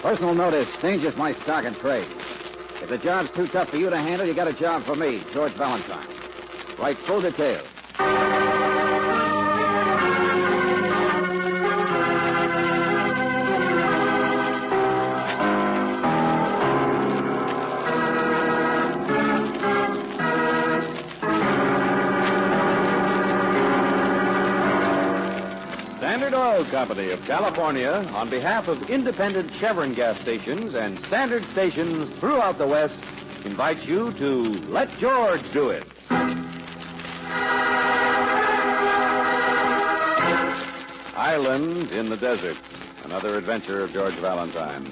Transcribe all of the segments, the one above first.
Personal notice changes my stock and trade. If the job's too tough for you to handle, you got a job for me, George Valentine. Write full details. Standard Oil Company of California, on behalf of independent Chevron gas stations and standard stations throughout the West, invites you to Let George Do It. Island in the Desert, another adventure of George Valentine.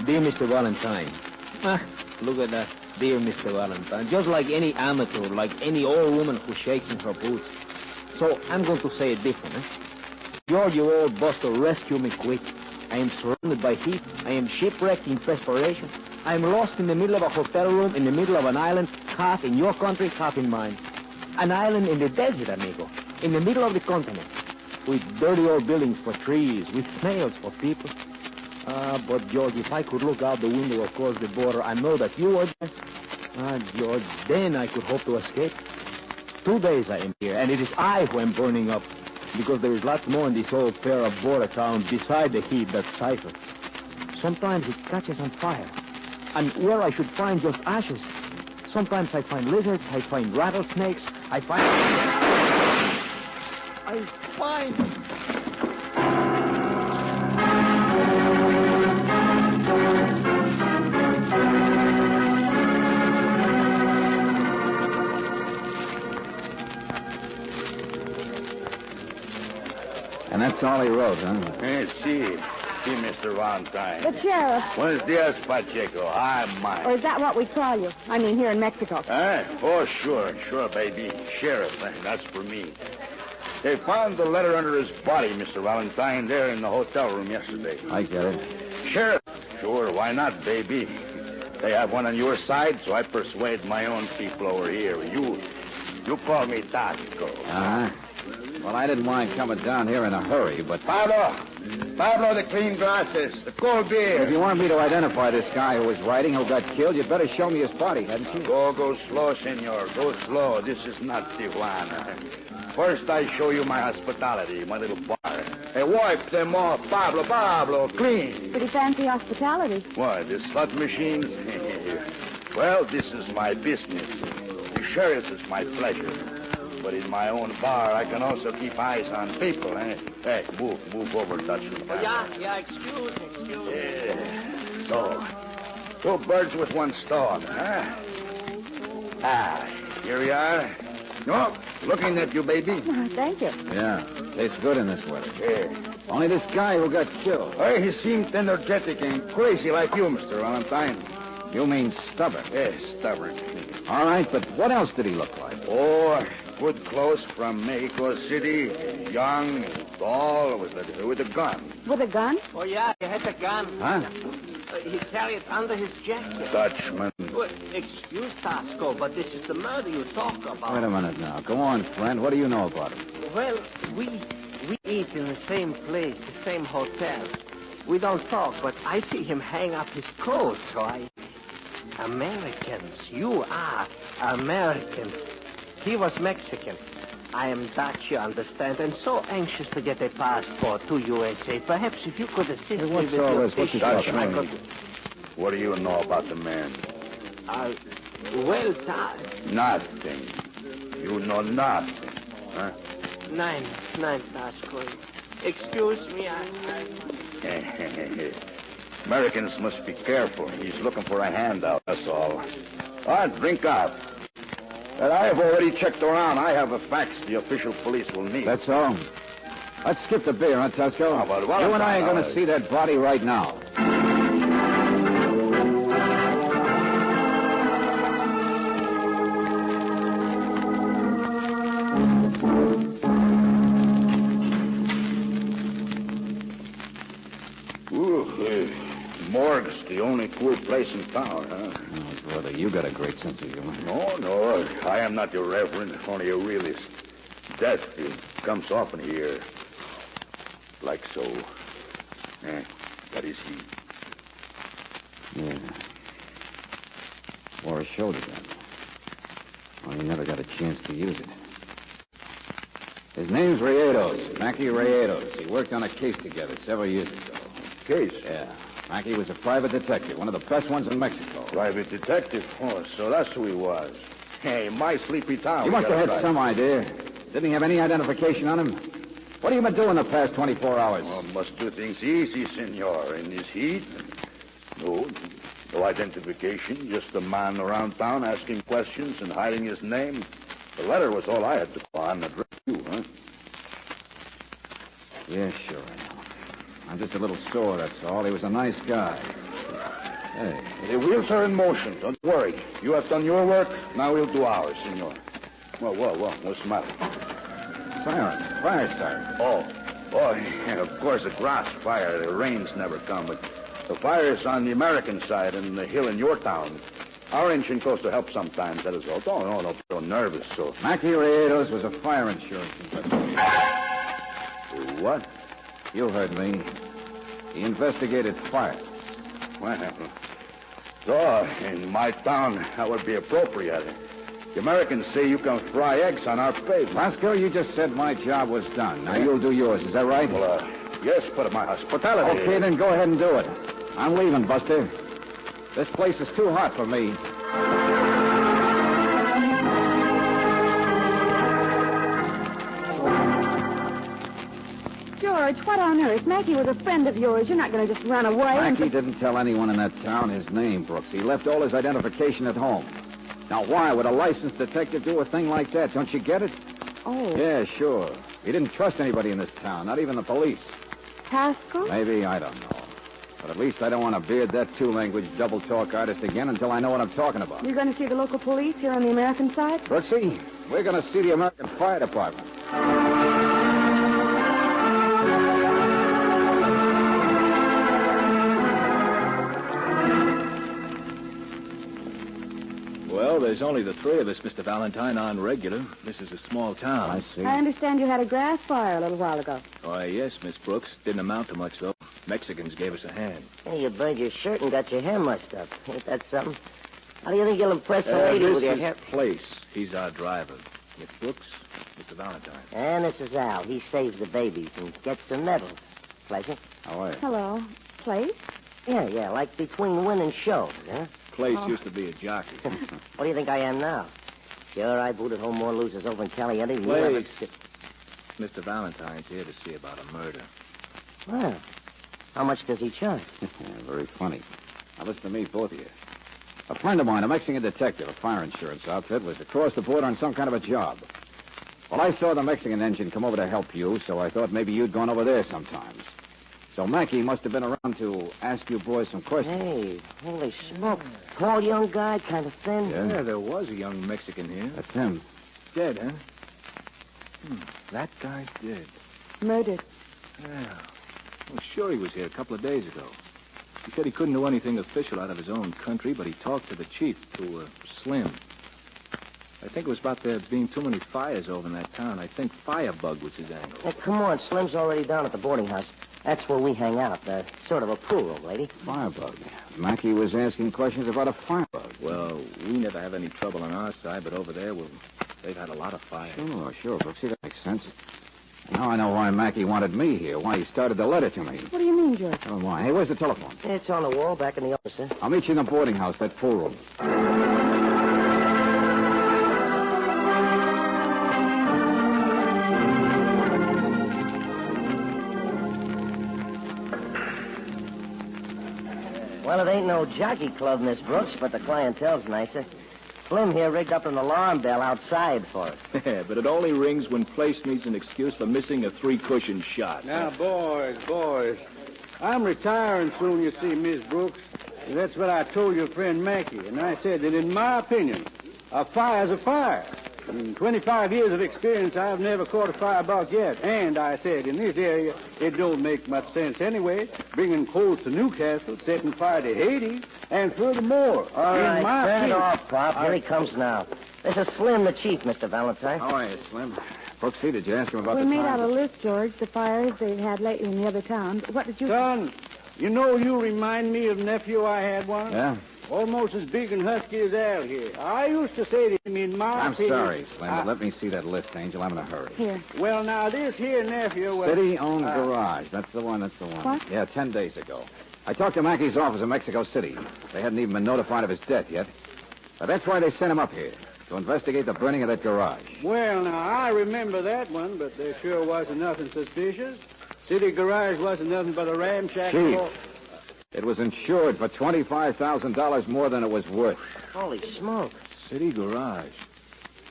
Dear Mr. Valentine. Look at that. Dear Mr. Valentine. Just like any amateur, like any old woman who shakes in her boots. So I'm going to say it different, George, you old buster, rescue me quick. I am surrounded by heat. I am shipwrecked in perspiration. I am lost in the middle of a hotel room, in the middle of an island, half in your country, half in mine. An island in the desert, amigo. In the middle of the continent. With dirty old buildings for trees, with snails for people. But, George, if I could look out the window across the border, I know that you were there. George, then I could hope to escape. 2 days I am here, and it is I who am burning up. Because there is lots more in this old pair of border towns beside the heat that stifles. Sometimes it catches on fire. And where I should find just ashes. Sometimes I find lizards, I find rattlesnakes, I find... And that's all he wrote, huh? See, Mr. Valentine. The sheriff. Buenos dias, Pacheco. I'm mine. Or is that what we call you? I mean, here in Mexico. Oh, sure, baby. Sheriff, that's for me. They found the letter under his body, Mr. Valentine, there in the hotel room yesterday. I get it. Sheriff? Sure, why not, baby? They have one on your side, so I persuade my own people over here. You call me Tasco. Uh-huh. Well, I didn't mind coming down here in a hurry, but... Pablo, the clean glasses, the cold beer. If you want me to identify this guy who was writing, who got killed, you'd better show me his body, hadn't you? Go slow, senor. Go slow. This is not Tijuana. First, I show you my hospitality, my little bar. Hey, wipe them off, Pablo, clean. Pretty fancy hospitality. What, the slot machines? Well, this is my business. The sheriff is my pleasure. But in my own bar, I can also keep eyes on people, Hey, move over, Dutchman. Yeah, excuse me. Yeah. So, 2 birds with 1 stone, huh? Here we are. No, looking at you, baby. Oh, thank you. Yeah, tastes good in this weather. Yeah. Only this guy who got killed. Hey, he seemed energetic and crazy like you, Mr. Valentine. You mean stubborn? Yes, stubborn. All right, but what else did he look like? Oh, good clothes from Mexico City. Young, tall, with a gun. With a gun? Oh, yeah, he had a gun. Huh? He carried it under his jacket. Dutchman. Well, excuse Tasco, but this is the murder you talk about. Wait a minute now. Go on, friend. What do you know about it? Well, we eat in the same place, the same hotel. We don't talk, but I see him hang up his coat, so Americans. You are Americans. He was Mexican. I am Dutch, you understand, and so anxious to get a passport to USA. Perhaps if you could assist me with your What's Dutchman? What do you know about the man? Well, Nothing. You know nothing, huh? Nein, Tasco. Excuse me, Americans must be careful. He's looking for a handout, that's all. Drink up. And I have already checked around. I have a fax the official police will need. That's all. Let's skip the beer, huh, Tasco? You and I are going to see that body right now. Morgue's the only cool place in town, huh? Oh, brother, you got a great sense of humor. No, I am not your reverend, only a realist. Death, it comes often here. Like so. That is he. Yeah. Wore a shoulder gun. Well, he never got a chance to use it. His name's Rayados, Mackie Rayados. He worked on a case together several years ago. Case? Yeah. Mackie was a private detective, one of the best ones in Mexico. Private detective? Oh, so that's who he was. Hey, my sleepy town. You must have had some idea. Didn't he have any identification on him? What have you been doing the past 24 hours? Well, must do things easy, senor. In this heat. No identification. Just a man around town asking questions and hiding his name. The letter was all I had to go on. Address you, huh? Yeah, sure, I know. I'm just a little sore, that's all. He was a nice guy. Hey. The wheels are in motion. Don't worry. You have done your work. Now we'll do ours, senor. Well, what's the matter? Fire siren. Oh, yeah, of course, a grass fire. The rains never come, but the fire's on the American side and the hill in your town. Our engine goes to help sometimes, that is all. Oh, no, so nervous, so... Mackie Rayados was a fire insurance investigator. What? You heard me. He investigated fires. Well, so, in my town, that would be appropriate. The Americans say you can fry eggs on our pavement. Lasco, you just said my job was done. Now you'll do yours, is that right? Well, yes, but my hospitality... Okay, then go ahead and do it. I'm leaving, Buster. This place is too hot for me. George, what on earth? Mackie was a friend of yours. You're not going to just run away. Mackie didn't tell anyone in that town his name, Brooks. He left all his identification at home. Now, why would a licensed detective do a thing like that? Don't you get it? Oh. Yeah, sure. He didn't trust anybody in this town, not even the police. Pascal? Maybe, I don't know. But at least I don't want to beard that two-language double-talk artist again until I know what I'm talking about. You're going to see the local police here on the American side? Brooksie, we're going to see the American Fire Department. Well, there's only the three of us, Mr. Valentine, on regular. This is a small town. I see. I understand you had a grass fire a little while ago. Why, yes, Miss Brooks. Didn't amount to much, though. Mexicans gave us a hand. Hey, you burned your shirt and got your hair mussed up. Ain't that something? How do you think you'll impress a lady with your hair? Place. He's our driver. Miss Brooks, Mr. Valentine. And this is Al. He saves the babies and gets the medals. Pleasure. How are you? Hello. Place? Yeah, like between winning shows, huh? Place used to be a jockey. What do you think I am now? Sure, I booted home more losers over in Caliente than you ever... Place. Mr. Valentine's here to see about a murder. Well, how much does he charge? Very funny. Now, listen to me, both of you. A friend of mine, a Mexican detective, a fire insurance outfit, was across the border on some kind of a job. Well, I saw the Mexican engine come over to help you, so I thought maybe you'd gone over there sometimes. So Mackie must have been around to ask you boys some questions. Hey, holy smoke. Tall young guy, kind of thin. Yeah, there was a young Mexican here. That's him. Dead, huh? That guy's dead. Murdered. Yeah. Well, sure he was here a couple of days ago. He said he couldn't do anything official out of his own country, but he talked to the chief, to Slim. I think it was about there being too many fires over in that town. I think Firebug was his angle. Hey, come on, Slim's already down at the boarding house. That's where we hang out, sort of a pool room, lady. Firebug. Mackie was asking questions about a firebug. Well, we never have any trouble on our side, but over there, well, they've had a lot of fire. Sure, Brooksy, that makes sense. Now I know why Mackie wanted me here, why he started the letter to me. What do you mean, George? Tell him why. Hey, where's the telephone? It's on the wall back in the office, sir. I'll meet you in the boarding house, that pool room. Well, it ain't no jockey club, Miss Brooks, but the clientele's nicer. Slim here rigged up an alarm bell outside for us. Yeah, but it only rings when Place needs an excuse for missing a three-cushion shot. Now, boys. I'm retiring soon, you see, Miss Brooks. And that's what I told your friend Mackie. And I said that in my opinion, a fire's a fire. In 25 years of experience, I've never caught a firebuck yet. And I said, in this area, it don't make much sense anyway, bringing coals to Newcastle, setting fire to Haiti, and furthermore, All right, turn it opinion- off, Pop. Here he comes now. This is Slim, the chief, Mr. Valentine. How are you, Slim? Brooksy, did you ask him about We the made out time? a list, George, the fires they've had lately in the other towns. What did you... Son, you know you remind me of nephew I had once. Yeah? Almost as big and husky as Al here. I used to say to him, in my I'm opinion... sorry, Slim, but let me see that list, Angel. I'm in a hurry. Here. Well, now, this here nephew... Well, City-owned garage. That's the one. What? Yeah, 10 days ago. I talked to Mackey's office in Mexico City. They hadn't even been notified of his death yet. But that's why they sent him up here, to investigate the burning of that garage. Well, now, I remember that one, but there sure wasn't nothing suspicious. City garage wasn't nothing but a ramshackle... Chief. It was insured for $25,000 more than it was worth. Holy smoke. City garage.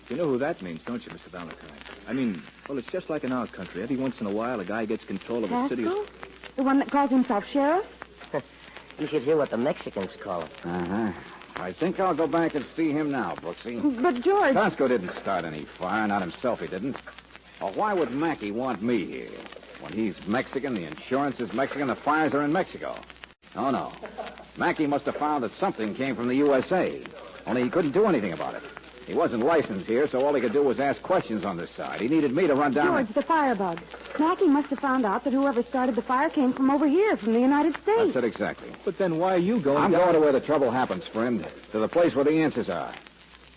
You know who that means, don't you, Mr. Valentine? I mean, well, it's just like in our country. Every once in a while, a guy gets control of a city... Pascal? The one that calls himself sheriff? You should hear what the Mexicans call him. Uh-huh. I think I'll go back and see him now, Brooksy. But, George... Tosco didn't start any fire, not himself he didn't. Well, why would Mackey want me here? When he's Mexican, the insurance is Mexican, the fires are in Mexico. Oh, no. Mackey must have found that something came from the USA. Only he couldn't do anything about it. He wasn't licensed here, so all he could do was ask questions on this side. He needed me to run down... George, the firebug. Mackey must have found out that whoever started the fire came from over here, from the United States. That's it exactly. But then why are you going I'm down... going to where the trouble happens, friend. To the place where the answers are.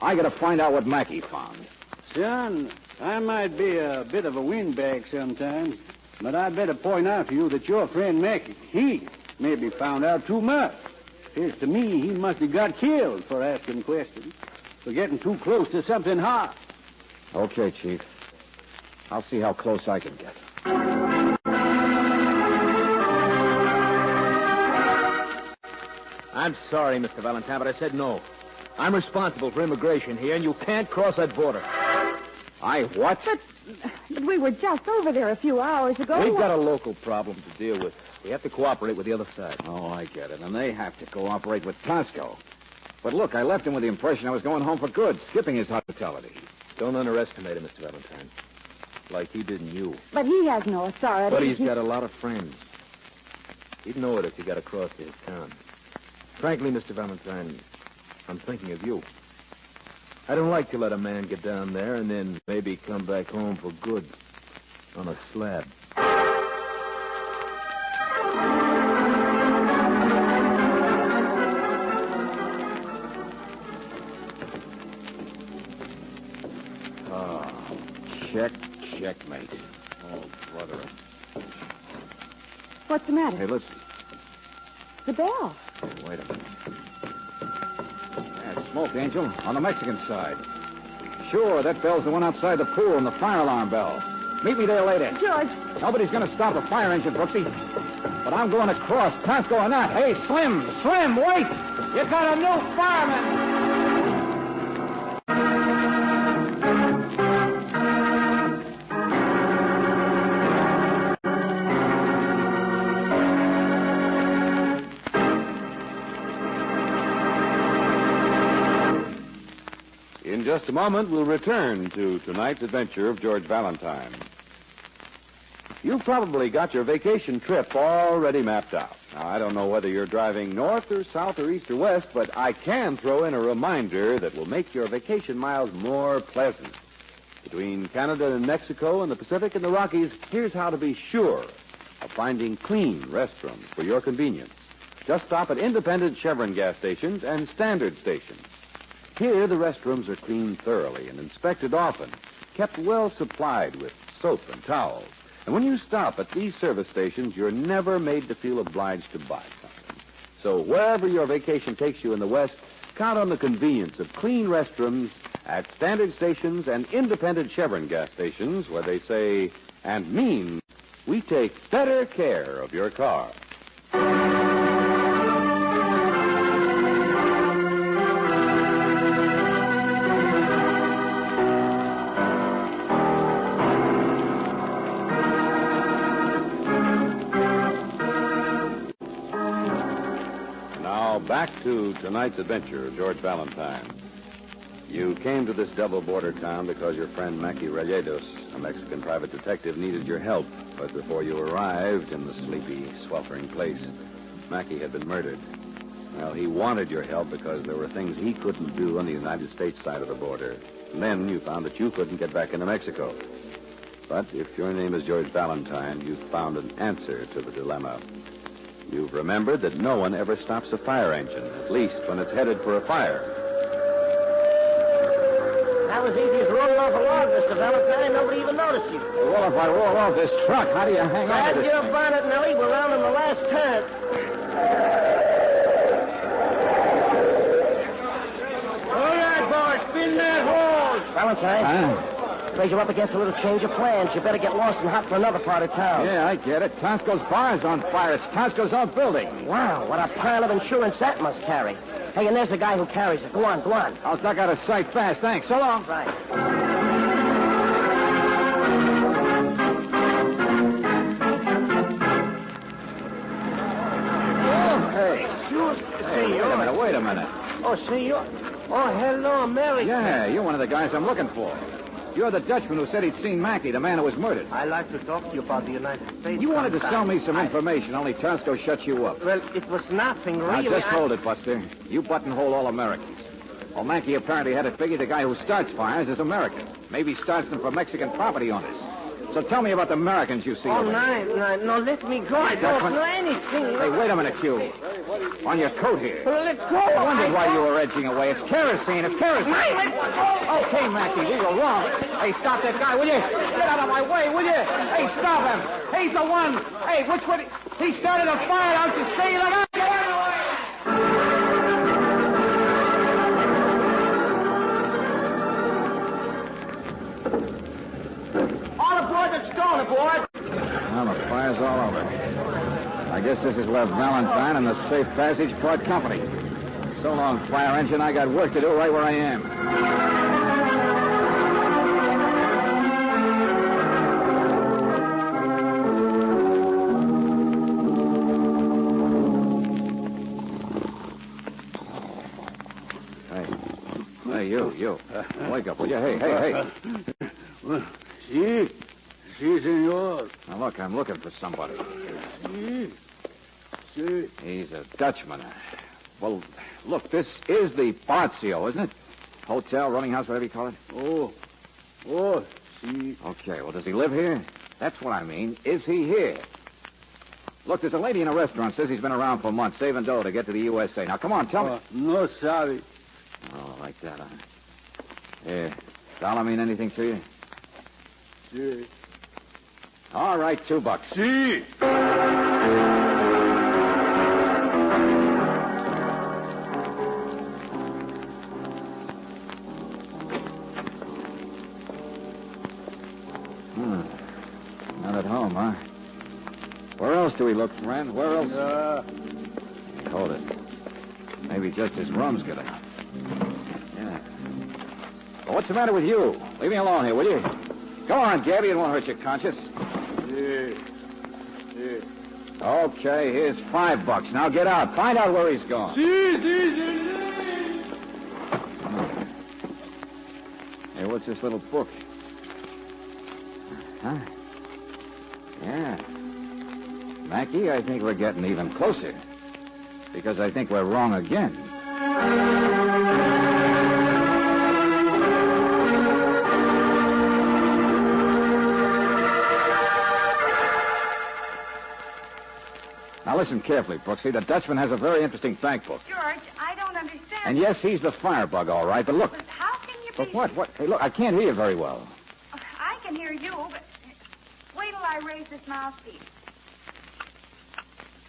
I got to find out what Mackey found. Son, I might be a bit of a windbag sometimes, but I'd better point out to you that your friend Mackey, he maybe found out too much. Appears to me he must have got killed for asking questions, for getting too close to something hot. Okay, Chief. I'll see how close I can get. I'm sorry, Mr. Valentine, but I said no. I'm responsible for immigration here, and you can't cross that border. I what? But we were just over there a few hours ago. We've got a local problem to deal with. We have to cooperate with the other side. Oh, I get it. And they have to cooperate with Tosco. But look, I left him with the impression I was going home for good, skipping his hospitality. Don't underestimate him, Mr. Valentine. Like he didn't you. But he has no authority. But he's got a lot of friends. He'd know it if he got across to his town. Frankly, Mr. Valentine, I'm thinking of you. I don't like to let a man get down there and then maybe come back home for good on a slab. Checkmate. Oh, brother. What's the matter? Hey, listen. The bell. Wait a minute. That's smoke, Angel, on the Mexican side. Sure, that bell's the one outside the pool and the fire alarm bell. Meet me there later. George. Nobody's going to stop a fire engine, Brooksy. But I'm going across, Tosco or not. Hey, Slim, wait! You got a new fireman! In just a moment, we'll return to tonight's adventure of George Valentine. You've probably got your vacation trip already mapped out. Now, I don't know whether you're driving north or south or east or west, but I can throw in a reminder that will make your vacation miles more pleasant. Between Canada and Mexico and the Pacific and the Rockies, here's how to be sure of finding clean restrooms for your convenience. Just stop at independent Chevron gas stations and standard stations. Here, the restrooms are cleaned thoroughly and inspected often, kept well supplied with soap and towels. And when you stop at these service stations, you're never made to feel obliged to buy something. So wherever your vacation takes you in the West, count on the convenience of clean restrooms at standard stations and independent Chevron gas stations where they say and mean, we take better care of your car. Back to tonight's adventure of George Valentine. You came to this double border town because your friend Mackie Relegated, a Mexican private detective, needed your help. But before you arrived in the sleepy, sweltering place, Mackie had been murdered. Well, he wanted your help because there were things he couldn't do on the United States side of the border. And then you found that you couldn't get back into Mexico. But if your name is George Valentine, you've found an answer to the dilemma. You've remembered that no one ever stops a fire engine, at least when it's headed for a fire. That was easy as rolling off a log, Mr. Valentine. Nobody even noticed you. Well, if I roll off this truck, how do you hang on Grab to this? your bonnet, Nellie. We're round in the last turn. All right, boys, spin that hose. Valentine, Huh? afraid you're up against a little change of plans. You better get lost and hop for another part of town. Yeah, I get it. Tosco's bar is on fire. It's Tosco's old building. Wow, what a pile of insurance that must carry. Hey, and there's the guy who carries it. Go on, go on. I'll duck out of sight fast. Thanks. So long. Right. Hey. Wait a minute. Oh, senor. Oh, hello, America. Yeah, you're one of the guys I'm looking for. You're the Dutchman who said he'd seen Mackie, the man who was murdered. I'd like to talk to you about the United States. You wanted to sell me some information, only Tosco shut you up. Well, it was nothing, Now, really. just hold it, Buster. You buttonhole all Americans. Well, Mackie apparently had it figured the guy who starts fires is American. Maybe starts them for Mexican property owners. So tell me about the Americans you see. Oh, over there. no, let me go. I don't know anything. Hey, wait a minute, Q. On your coat here. Let go. I wondered why you were edging away. It's kerosene. It's kerosene. Okay, Mackie, we were wrong. Hey, stop that guy, will you? Get out of my way, will you? Hey, stop him. He's the one. Hey, which one? He started a fire. Don't you see? Look out. Get out of the way. All aboard that's going aboard. Well, the fire's all over. I guess this has left Valentine and the Safe Passage part company. So long, fire engine. I got work to do right where I am. Hey, you. Wake up, will you? Hey. Si, senor. Now, look, I'm looking for somebody. Si. He's a Dutchman. Well, look, this is the Bartzio, isn't it? Hotel, rooming house, whatever you call it. Oh, si. Okay, well, does he live here? That's what I mean. Is he here? Look, there's a lady in a restaurant says he's been around for months, saving dough to get to the USA. Now, come on, tell me. No sabe. Oh, like that, huh? Yeah. Dollar mean anything to you? Si. All right, $2. Si. Not at home, huh? Where else do we look, friend? Where else? Hold it. Maybe just his rum's good enough. Yeah. Well, what's the matter with you? Leave me alone here, will you? Go on, Gabby. It won't hurt your conscience. Si. Okay, here's $5. Now get out. Find out where he's gone. Si. Hey, what's this little book? Huh? Yeah. Mackie, I think we're getting even closer. Because I think we're wrong again. Now listen carefully, Brooksie. The Dutchman has a very interesting bank book. George, I don't understand. And yes, he's the firebug, all right. But look. But how can you But be... what? Hey, look, I can't hear you very well. I can hear you, but wait till I raise this mouthpiece.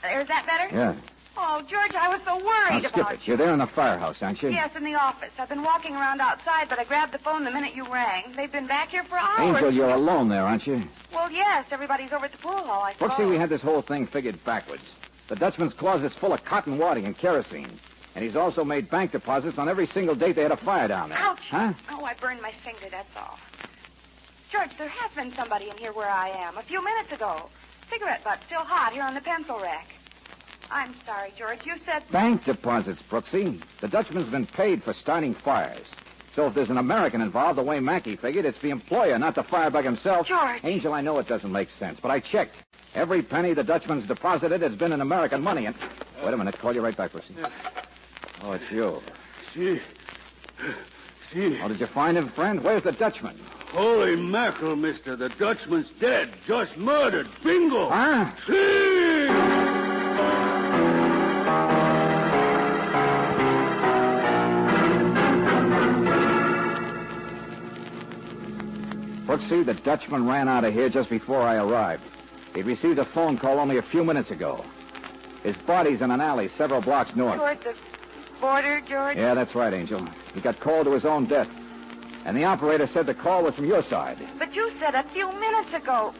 Is that better? Yeah. Oh, George, I was so worried Now skip about it. You're there in the firehouse, aren't you? Yes, in the office. I've been walking around outside, but I grabbed the phone the minute you rang. They've been back here for hours. Angel, you're alone there, aren't you? Well, yes. Everybody's over at the pool hall, I suppose. Brooksy, we had this whole thing figured backwards. The Dutchman's closet's full of cotton wadding and kerosene. And he's also made bank deposits on every single date they had a fire down there. Ouch. Huh? Oh, I burned my finger, that's all. George, there has been somebody in here where I am a few minutes ago. Cigarette butt still hot here on the pencil rack. I'm sorry, George. You said... Bank deposits, Brooksy. The Dutchman's been paid for starting fires. So if there's an American involved, the way Mackey figured, it's the employer, not the firebug himself. George. Angel, I know it doesn't make sense, but I checked. Every penny the Dutchman's deposited has been in American money, and... Wait a minute. Call you right back, Brooksie. Oh, it's you. See. Oh, did you find him, friend? Where's the Dutchman? Holy mackerel, mister. The Dutchman's dead. Just murdered. Bingo. Huh? See! Brooksie, the Dutchman ran out of here just before I arrived. He'd received a phone call only a few minutes ago. His body's in an alley several blocks north. Toward the border, George? Yeah, that's right, Angel. He got called to his own death. And the operator said the call was from your side. But you said a few minutes ago.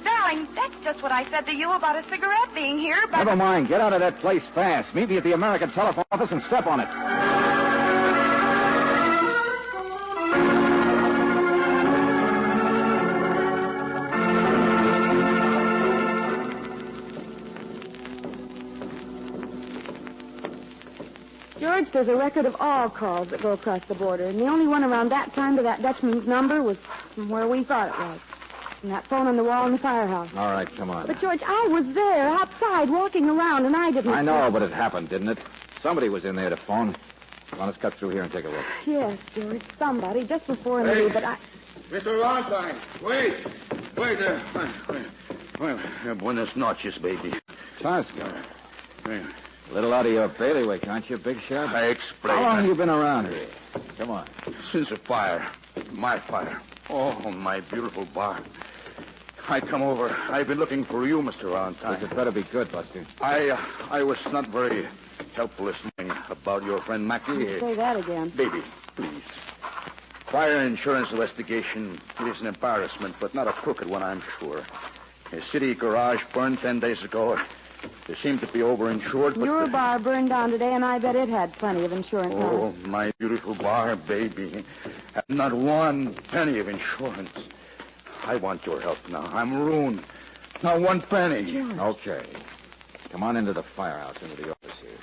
Darling, that's just what I said to you about a cigarette being here, but... Never mind. Get out of that place fast. Meet me at the American telephone office and step on it. George, there's a record of all calls that go across the border, and the only one around that time to that Dutchman's number was from where we thought it was. From that phone on the wall in the firehouse. All right, come on. But, George, I was there, outside, walking around, and I didn't... I know, but it happened, didn't it? Somebody was in there to phone. Come on, let's cut through here and take a look. Yes, George, somebody, just before me, but I... Mr. Valentine, wait. Wait. Buenas noches, baby. Tosca. A little out of your bailiwick, aren't you, big shot? I explain. How long have you been around here? Come on. Since the fire. My fire. Oh, my beautiful bar. I come over. I've been looking for you, Mr. Valentine. This had better be good, Buster. I was not very helpful this morning about your friend Mackey. Say that again. Baby, please. Fire insurance investigation. It is an embarrassment, but not a crooked one, I'm sure. A city garage burned 10 days ago. They seem to be overinsured, but... Your bar burned down today, and I bet it had plenty of insurance on Oh, it. my beautiful bar, baby. Not one penny of insurance. I want your help now. I'm ruined. Not one penny. George. Okay. Come on into the firehouse, into the office here.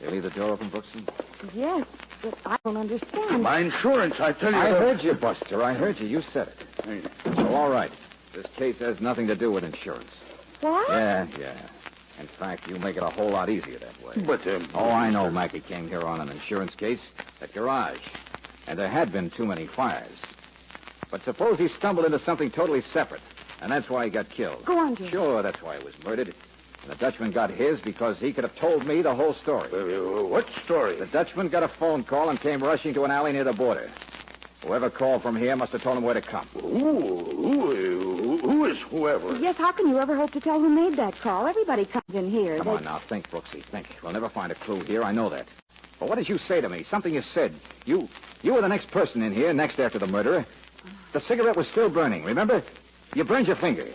You leave the door open, Brooksie? Yes, but I don't understand. My insurance, I tell you. I heard you, Buster. I heard you. You said it. So, all right. This case has nothing to do with insurance. What? Yeah. In fact, you make it a whole lot easier that way. But, Oh, I know Mackey came here on an insurance case at garage. And there had been too many fires. But suppose he stumbled into something totally separate. And that's why he got killed. Go on, George. Sure, that's why he was murdered. And the Dutchman got his because he could have told me the whole story. What story? The Dutchman got a phone call and came rushing to an alley near the border. Whoever called from here must have told him where to come. Who is whoever? Yes, how can you ever hope to tell who made that call? Everybody comes in here. Come on now, think, Brooksie, think. We'll never find a clue here, I know that. But what did you say to me? Something you said. You were the next person in here, next after the murderer. The cigarette was still burning, remember? You burned your finger.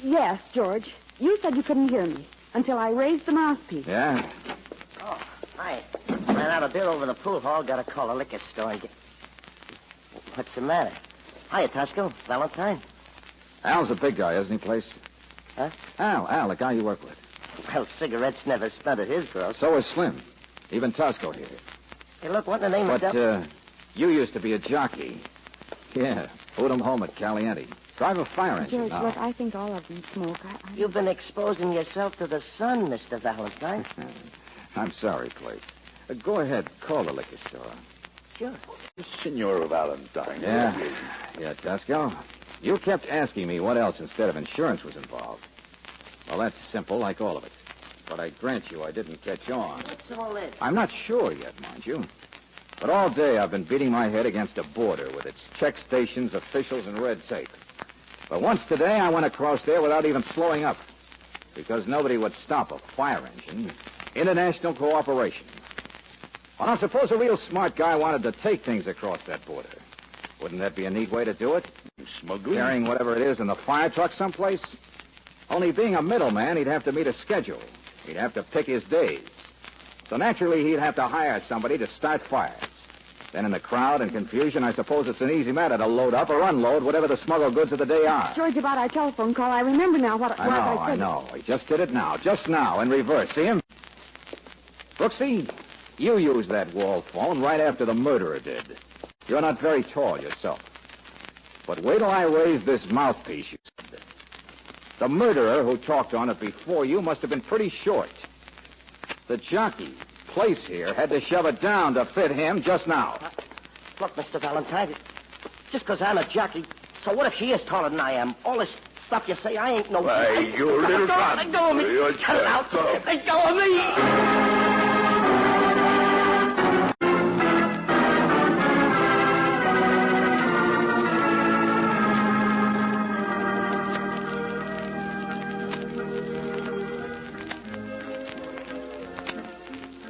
Yes, George. You said you couldn't hear me until I raised the mouthpiece. Yeah? Oh, hi. Ran out a bill over the pool hall. Got to call a liquor store and get... What's the matter? Hiya, Tosco. Valentine. Al's a big guy, isn't he, Place? Huh? Al, the guy you work with. Well, cigarettes never stunted his girls. So is Slim. Even Tosco here. Hey, look, what in the name of... But, you used to be a jockey. Yeah, put him home at Caliente. Drive a fire engine George, now. look, I think all of them smoke. You've been exposing yourself to the sun, Mr. Valentine. I'm sorry, Place. Go ahead, call the liquor store. Sure. Senor Valentine. Yeah, Tosco. You kept asking me what else instead of insurance was involved. Well, that's simple, like all of it. But I grant you I didn't catch on. What's all this? I'm not sure yet, mind you. But all day I've been beating my head against a border with its check stations, officials, and red tape. But once today I went across there without even slowing up. Because nobody would stop a fire engine. International cooperation. Well, now, suppose a real smart guy wanted to take things across that border. Wouldn't that be a neat way to do it? Smuggling? Carrying whatever it is in the fire truck someplace? Only being a middleman, he'd have to meet a schedule. He'd have to pick his days. So naturally, he'd have to hire somebody to start fires. Then in the crowd and confusion, I suppose it's an easy matter to load up or unload whatever the smuggled goods of the day are. George, about our telephone call, I remember now what I said. I know. He just did it now, just now, in reverse. See him? Brooksie, You used that wall phone right after the murderer did. You're not very tall yourself. But wait till I raise this mouthpiece, you said. The murderer who talked on it before you must have been pretty short. The jockey, Place here, had to shove it down to fit him just now. Look, Mr. Valentine, just because I'm a jockey, so what if she is taller than I am? All this stuff you say, I ain't no... Why, you little son. Let go of me. Cut it out. Let go of me.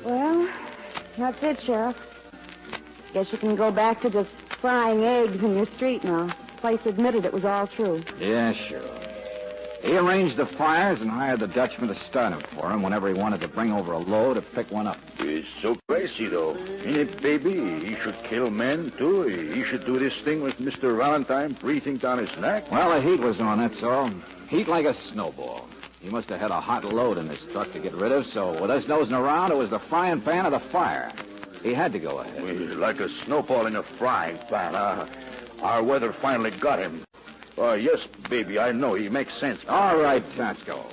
Well, that's it, Sheriff. Guess you can go back to just frying eggs in your street now. Place admitted it was all true. Yeah, sure. He arranged the fires and hired the Dutchman to start them for him whenever he wanted to bring over a load or pick one up. It's so crazy, though. Ain't it, baby? He should kill men, too. He should do this thing with Mr. Valentine breathing down his neck. Well, the heat was on, that's all. Heat like a snowball. He must have had a hot load in his truck to get rid of, so with us nosing around, it was the frying pan of the fire. He had to go ahead. Well, like a snowball in a frying pan. Our weather finally got him. Yes, baby, I know. He makes sense. All right, Tasco.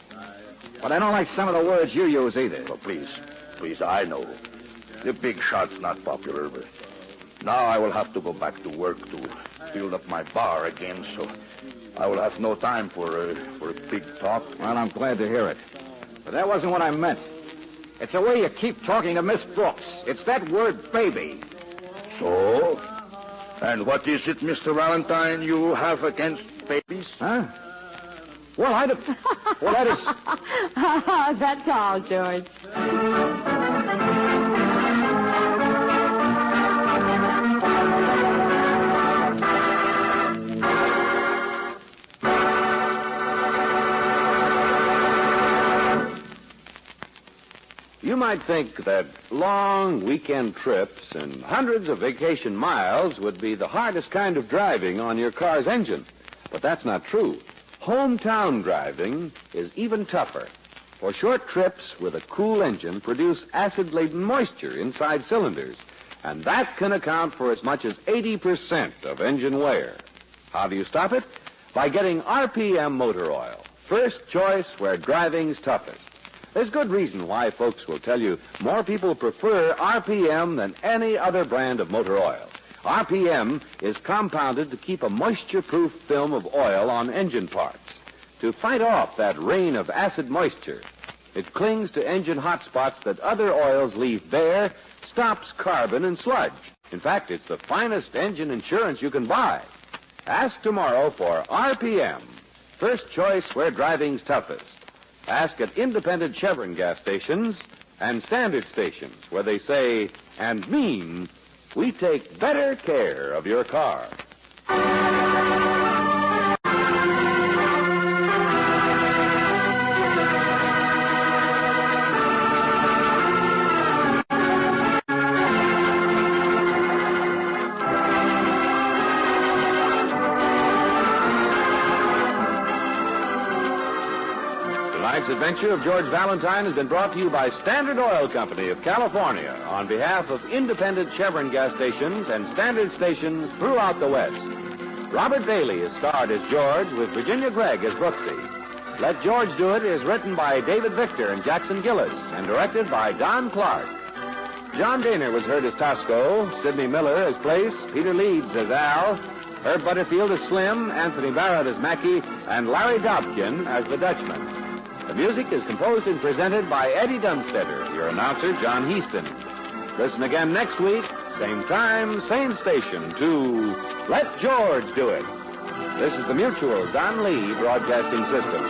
But I don't like some of the words you use either. Oh, please, I know. The big shot's not popular, but now I will have to go back to work to build up my bar again, so I will have no time for a big talk. Well, I'm glad to hear it. But that wasn't what I meant. It's the way you keep talking to Miss Brooks. It's that word, baby. So? And what is it, Mr. Valentine, you have against babies? Huh? Well, well, that is... That's all, George. You might think that long weekend trips and hundreds of vacation miles would be the hardest kind of driving on your car's engine. But that's not true. Hometown driving is even tougher. For short trips with a cool engine produce acid-laden moisture inside cylinders, and that can account for as much as 80% of engine wear. How do you stop it? By getting RPM motor oil. First choice where driving's toughest. There's good reason why folks will tell you more people prefer RPM than any other brand of motor oil. RPM is compounded to keep a moisture-proof film of oil on engine parts. To fight off that rain of acid moisture, it clings to engine hot spots that other oils leave bare, stops carbon and sludge. In fact, it's the finest engine insurance you can buy. Ask tomorrow for RPM, first choice where driving's toughest. Ask at independent Chevron gas stations and standard stations where they say and mean, we take better care of your car. Tonight's adventure of George Valentine has been brought to you by Standard Oil Company of California on behalf of independent Chevron gas stations and standard stations throughout the West. Robert Bailey is starred as George with Virginia Gregg as Brooksie. Let George Do It is written by David Victor and Jackson Gillis and directed by Don Clark. John Daner was heard as Tosco, Sidney Miller as Place, Peter Leeds as Al, Herb Butterfield as Slim, Anthony Barrett as Mackie, and Larry Dobkin as the Dutchman. The music is composed and presented by Eddie Dunstetter, your announcer, John Heaston. Listen again next week, same time, same station, to Let George Do It. This is the Mutual Don Lee Broadcasting System.